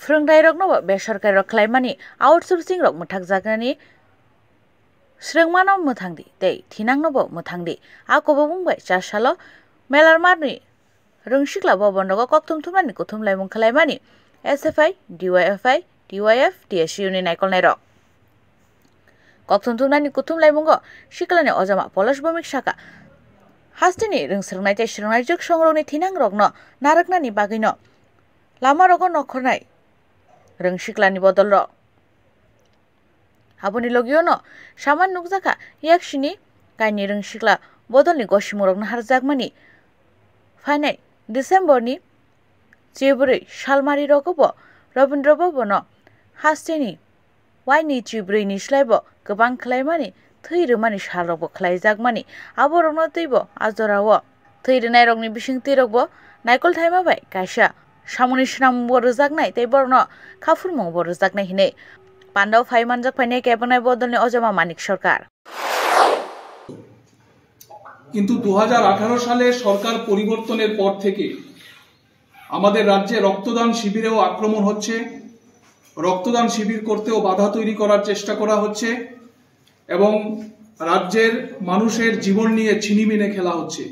फोरोंथाय रok no बेसरकारि rok khlaimani outsourcing rok muthakjaknani srengmano muthangdi tei thinangno bo muthangdi akobo bungbai 4 salo melarmani rungsikla bo bondogo koktum thumani kuthum laimung khlaimani SFI DYFI DYF TSU ni naikol nai rok koktum thumani kuthum laimungo siklani ojama Polish Bomik Saka hastini rungsrungnai tei srungnai juk songrokni thinang rokno naraknani bagino lama rogo nokhornai rungsiklani bodol rok aboni logiono saman nukjaka yaksini kaini rungsikla bodolni gosimurokno harjakmani phainai December ni February salmari rogobo Rabindra Bhabono hastini waini February ni slaibo gobang khlaimani theirimani salrokbo khlaijakmani aborokno teibo ajorawo theirinai rokni bisingtwi rokbo naikol thaima bai kaisa samuni snam borojaknai tei borno khafurmung borojaknai hinai Pandaw phai manjak phainai kebonai bodolni Ojama Manik Sarkar কিন্তু 2018 সালে সরকার পরিবর্তনের পর থেকে আমাদের রাজ্যে রক্তদান শিবিরেও আক্রমণ হচ্ছে রক্তদান শিবির করতেও বাধা তৈরি করার চেষ্টা করা হচ্ছে এবং রাজ্যের মানুষের জীবন নিয়ে ছিনিমিনে খেলা হচ্ছে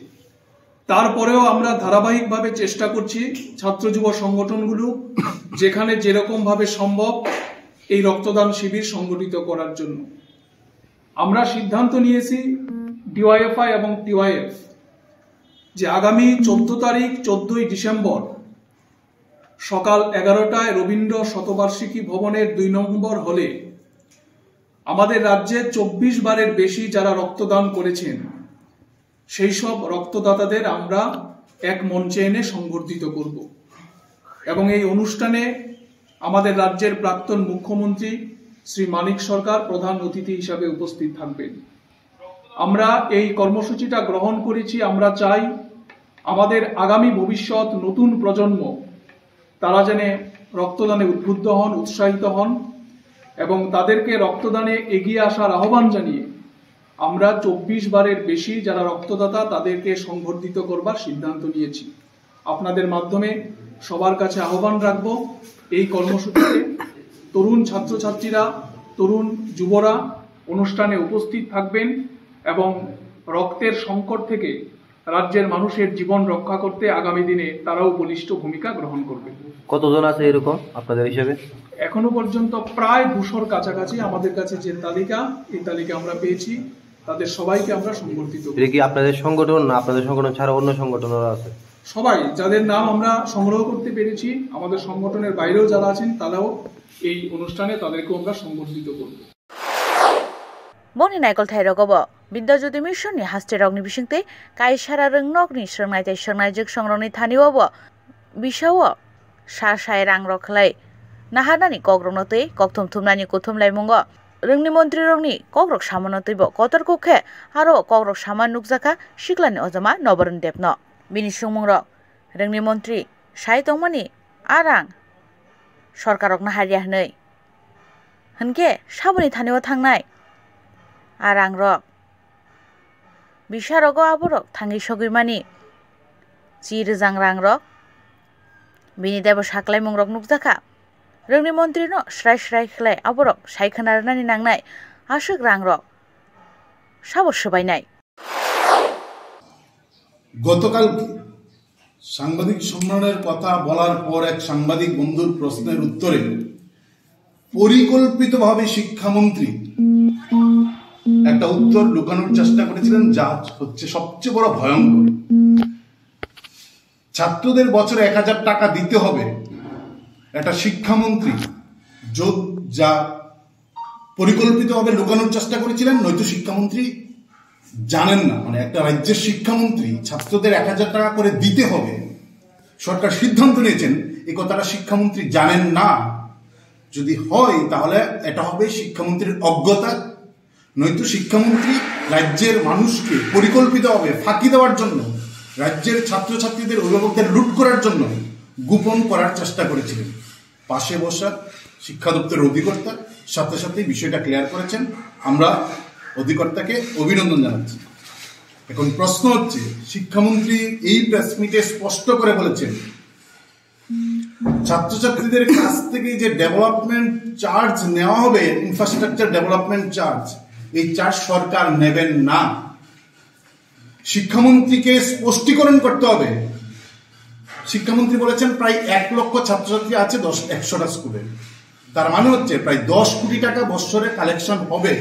তারপরেও আমরা ধারাবাহিকভাবে চেষ্টা করছি ছাত্র যুব সংগঠনগুলো যেখানে যেরকম ভাবে সম্ভব এই রক্তদান শিবির সংগঠিত করার জন্য আমরা সিদ্ধান্ত নিয়েছি DYFI এবং TYF যে আগামী 14 তারিখ 14ই ডিসেম্বর সকাল 11টায় রবীন্দ্র শতবার্ষিকী ভবনের 2 নম্বর হলে আমাদের রাজ্যে 24 বারের বেশি যারা রক্তদান করেছেন সেই সব রক্তদাতাদের আমরা এক মঞ্চে এনে সংবর্ধিত করব এবং এই অনুষ্ঠানে আমাদের রাজ্যের প্রাক্তন মুখ্যমন্ত্রী শ্রী মানিক সরকার প্রধান অতিথি হিসেবে উপস্থিত থাকবেন আমরা এই কর্মসূচিটা গ্রহণ করেছি আমরা চাই আমাদের আগামী ভবিষ্যৎ নতুন প্রজন্ম তারা যেন রক্তদানে উদ্বুদ্ধ হন উৎসাহিত হন এবং তাদেরকে রক্তদানে এগিয়ে আসার আহ্বান জানিয়ে আমরা 24 বারের বেশি যারা রক্তদাতা তাদেরকে সংবর্ধিত করবার সিদ্ধান্ত নিয়েছি আপনাদের মাধ্যমে সবার কাছে আহ্বান রাখব এই কর্মসূচিতে তরুণ ছাত্রছাত্রীরা তরুণ যুবরা অনুষ্ঠানে উপস্থিত থাকবেন এবং রক্তের সংকট থেকে রাজ্যের মানুষের জীবন রক্ষা করতে আগামী দিনে তারাও বলিষ্ঠ ভূমিকা গ্রহণ করবে কতজন আছে এরকম আপনাদের হিসেবে এখনো পর্যন্ত প্রায় 200-র কাছাকাছি আমাদের কাছে যে তালিকা এই তালিকা আমরা পেয়েছি তাদের সবাইকে আমরা সংবর্ধিত করব এটা কি আপনাদের সংগঠন না আপনাদের সংগঠন ছাড়া অন্য সংগঠনও আছে সবাই যাদের নাম আমরা সংগ্রহ করতে পেরেছি আমাদের সংগঠনের বাইরেও যারা আছেন তারাও এই অনুষ্ঠানে তাদেরকে আমরা সংবর্ধিত করব Boni naikol thai rogobo Bidyajyoti Mission ni haste rokni bisingtwi kaisara rungnok ni srungnai tei srungnai juk songrokni thaniwo bisao sa sai rang rok khlai nahanani kogrokno tei kokthum thumnani kuthum laimungo rungni mantri rokni kogrok samono teibo kotor kokhe aro kogrok saman nukjaka siklani Ojama Nobaran Debno bini sungmung rok rungni mantri sai tongmani arang sarkarokno hariya hnoi hunke saboni thaniwo thangnai arang rok bisarogo aborok thangi sogimani chirjang rang rok bini debo saklaimung rok nukjaka rungni mantri no srai srai khlai aborok saikhanarnani nangnai ashuk rang rok sabor sobainai গতকাল সাংবাদিক সম্মেলনের কথা বলার পর এক সাংবাদিক বন্ধুর প্রশ্নের উত্তরে পরিকল্পিতভাবে শিক্ষামন্ত্রী একটা উত্তর লুকানোর চেষ্টা করেছিলেন যা হচ্ছে সবচেয়ে বড় ভয়ঙ্কর ছাত্রদের বছরে 1000 টাকা দিতে হবে একটা শিক্ষামন্ত্রী যা পরিকল্পিতভাবে লুকানোর চেষ্টা করেছিলেন নয়তো শিক্ষামন্ত্রী জানেন না মানে একটা রাজ্যের শিক্ষামন্ত্রী ছাত্রদের 1000 টাকা করে দিতে হবে সরকার সিদ্ধান্ত নিয়েছেন এই কথাটা শিক্ষামন্ত্রী জানেন না যদি হয় তাহলে এটা হবে শিক্ষামন্ত্রীর অজ্ঞতা নয়তো শিক্ষামন্ত্রী রাজ্যের মানুষকে পরিকল্পিতভাবে ফাঁকি দেওয়ার জন্য রাজ্যের ছাত্রছাত্রীদের অভিভাবকদের লুট করার জন্য গোপন করার চেষ্টা করেছিলেন পাশে বসা শিক্ষা দপ্তরের অধিকর্তা সাথে সাথে বিষয়টা ক্লিয়ার করেছেন আমরা অধিকর্তাকে অভিনন্দন জানাচ্ছি এখন প্রশ্ন হচ্ছে শিক্ষামন্ত্রী এই প্রেস মিটে স্পষ্ট করে বলেছেন ছাত্রছাত্রীদের কাছ থেকে যে ডেভেলপমেন্ট চার্জ নেওয়া হবে, ইনফ্রাস্ট্রাকচার ডেভেলপমেন্ট চার্জ, এই চার্জ সরকার নেবেন না। শিক্ষামন্ত্রীকে স্পষ্টীকরণ করতে হবে। শিক্ষামন্ত্রী বলেছেন প্রায় 1 লক্ষ ছাত্রছাত্রী আছে 100টা স্কুলে, তার মানে হচ্ছে প্রায় 10 কোটি টাকা বছরে কালেকশন হবে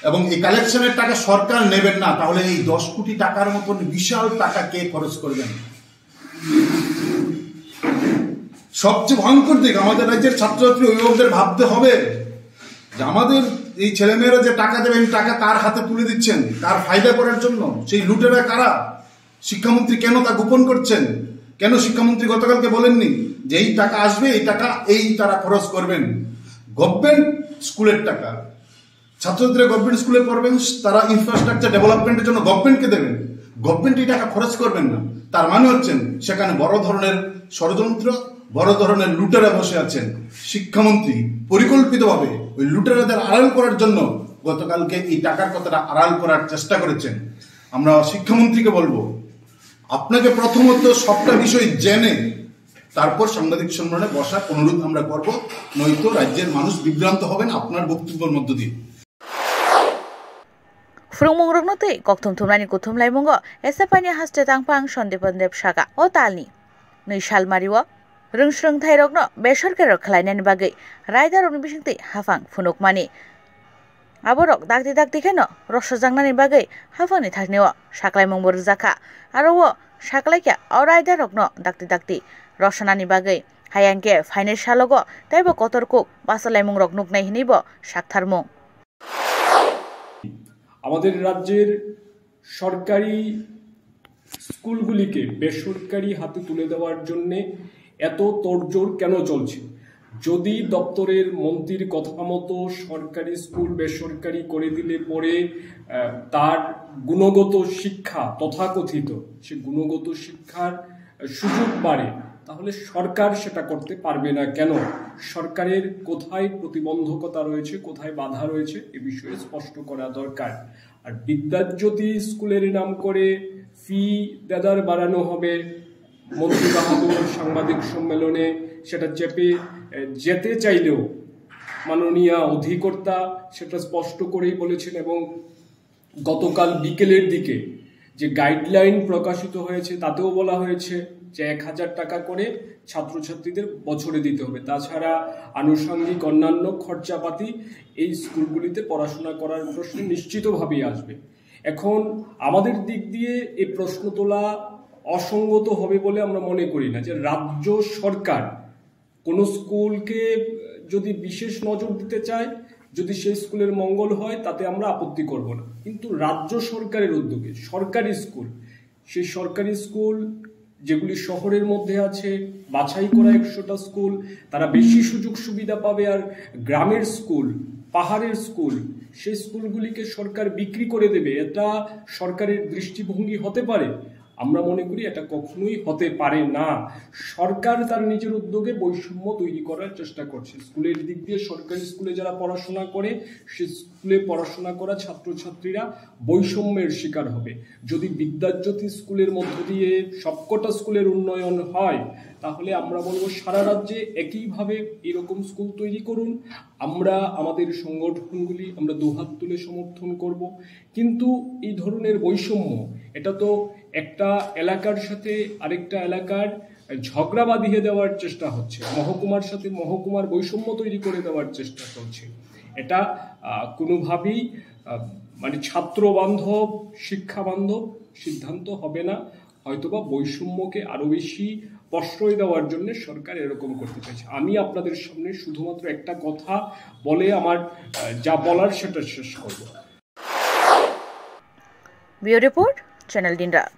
এবং এই কালেকশনের টাকা সরকার নেবেন না। তাহলে এই 10 কোটি টাকার মতন বিশাল টাকা কে খরচ করবেন? সবচেয়ে ভয়ঙ্কর দিক, আমাদের রাজ্যের ছাত্রছাত্রী অভিভাবকদের ভাবতে হবে যে আমাদের এই ছেলেমেয়েরা যে টাকা দেবে, এই টাকা কার হাতে তুলে দিচ্ছেন, কার ফায়দা করার জন্য? সেই লুটেরা কারা? শিক্ষামন্ত্রী কেন তা গোপন করছেন? কেন শিক্ষামন্ত্রী গতকালকে বলেননি যে এই টাকা আসবে, এই টাকা তারা খরচ করবেন? গভর্নমেন্ট স্কুলের টাকা, ছাত্রছাত্রীরা গভর্নমেন্ট স্কুলে পড়বেন, তারা ইনফ্রাস্ট্রাকচার ডেভেলপমেন্টের জন্য গভর্নমেন্টকে দেবেন, গভর্নমেন্ট এই টাকা খরচ করবেন না। তার মানে হচ্ছেন সেখানে বড় ধরনের ষড়যন্ত্র, বড় ধরনের লুটেরা বসে আছেন। শিক্ষামন্ত্রী পরিকল্পিতভাবে ওই লুটেরাদের আড়াল করার জন্য গতকালকে এই টাকার কথাটা আড়াল করার চেষ্টা করেছেন। আমরা শিক্ষামন্ত্রীকে বলবো, আপনাকে প্রথমত সবটা বিষয় জেনে তারপর সাংবাদিক সম্মেলনে বসার অনুরোধ আমরা করব, নয়তো রাজ্যের মানুষ বিভ্রান্ত হবেন আপনার বক্তব্যের মধ্য দিয়ে। Frungmung roknote koktum thumlani kuthumlai mungo esapani haste tangpang sondepandev saga o talni nei salmariwo rungsrung thai rokno besorkar khlainani bagai raidar rokni bisingte hafang phunukmani aborok dakti kheno rossojangnani bagai hafangni thakneo saklaimung borjaka aro o saklaikya o raidar rokno dakti rossanani bagai hayangke fainer salogo taibo kotorkuk basalaimung rok nuknai hinibo saktharmung। আমাদের রাজ্যের সরকারি স্কুলগুলিকে বেসরকারি হাতে তুলে দেওয়ার জন্য এত তোড়জোড় কেন চলছে? যদি দপ্তরের মন্ত্রীর কথা মতো সরকারি স্কুল বেসরকারি করে দিলে পরে তার গুণগত শিক্ষা, তথাকথিত সে গুণগত শিক্ষার সুযোগ বাড়ে, তাহলে সরকার সেটা করতে পারবে না কেন? সরকারের কোথায় প্রতিবন্ধকতা রয়েছে, কোথায় বাধা রয়েছে, এ বিষয়ে স্পষ্ট করা দরকার। আর বিদ্যাজ্যোতি স্কুলের নাম করে ফি দেদার বাড়ানো হবে, মন্ত্রী বাহাদুর সাংবাদিক সম্মেলনে সেটা চেপে যেতে চাইলেও মাননীয় অধিকর্তা সেটা স্পষ্ট করেই বলেছেন। এবং গতকাল বিকেলের দিকে যে গাইডলাইন প্রকাশিত হয়েছে তাতেও বলা হয়েছে যে 1000 টাকা করে ছাত্রছাত্রীদের বছরে দিতে হবে। তাছাড়া আনুষঙ্গিক অন্যান্য খরচাপাতি এই স্কুলগুলিতে পড়াশোনা করার প্রশ্নে নিশ্চিতভাবেই আসবে। এখন আমাদের দিক দিয়ে এই প্রশ্ন তোলা অসঙ্গত হবে বলে আমরা মনে করি না যে রাজ্য সরকার কোনো স্কুলকে যদি বিশেষ নজর দিতে চায়, যদি সেই স্কুলের মঙ্গল হয়, তাতে আমরা আপত্তি করব না। কিন্তু রাজ্য সরকারের উদ্যোগে সরকারি স্কুল, সেই সরকারি স্কুল যেগুলি শহরের মধ্যে আছে, বাছাই করা 100টা স্কুল, তারা বেশি সুযোগ সুবিধা পাবে। আর গ্রামের স্কুল, পাহাড়ের স্কুল, সেই স্কুলগুলিকে সরকার বিক্রি করে দেবে, এটা সরকারের দৃষ্টিভঙ্গি হতে পারে? আমরা মনে করি এটা কখনোই হতে পারে না। সরকার তার নিজের উদ্যোগে বৈষম্য তৈরি করার চেষ্টা করছে। স্কুলের দিক দিয়ে সরকারি স্কুলে যারা পড়াশোনা করে, সে স্কুলে পড়াশোনা করা ছাত্রছাত্রীরা বৈষম্যের শিকার হবে। যদি বিদ্যাজ্যোতি স্কুলের মধ্য দিয়ে সবকটা স্কুলের উন্নয়ন হয়, তাহলে আমরা বলবো সারা রাজ্যে একইভাবে এরকম স্কুল তৈরি করুন। আমরা আমাদের সংগঠনগুলি আমরা দুহাত তুলে সমর্থন করব। কিন্তু এই ধরনের বৈষম্য, এটা তো একটা এলাকার সাথে আরেকটা এলাকার ঝগড়া বাঁধিয়ে দেওয়ার চেষ্টা হচ্ছে, মহকুমার সাথে মহকুমার বৈষম্য তৈরি করে দেওয়ার চেষ্টা চলছে। এটা কোনোভাবেই মানে ছাত্র বান্ধব, শিক্ষা বান্ধব সিদ্ধান্ত হবে না। হয়তোবা বৈষম্যকে আরো বেশি প্রশ্রয় দেওয়ার জন্য সরকার এরকম করতে চাইছে। আমি আপনাদের সামনে শুধুমাত্র একটা কথা বলে আমার যা বলার সেটা শেষ করব। ব্যুরো রিপোর্ট, চ্যানেল দিনরাত।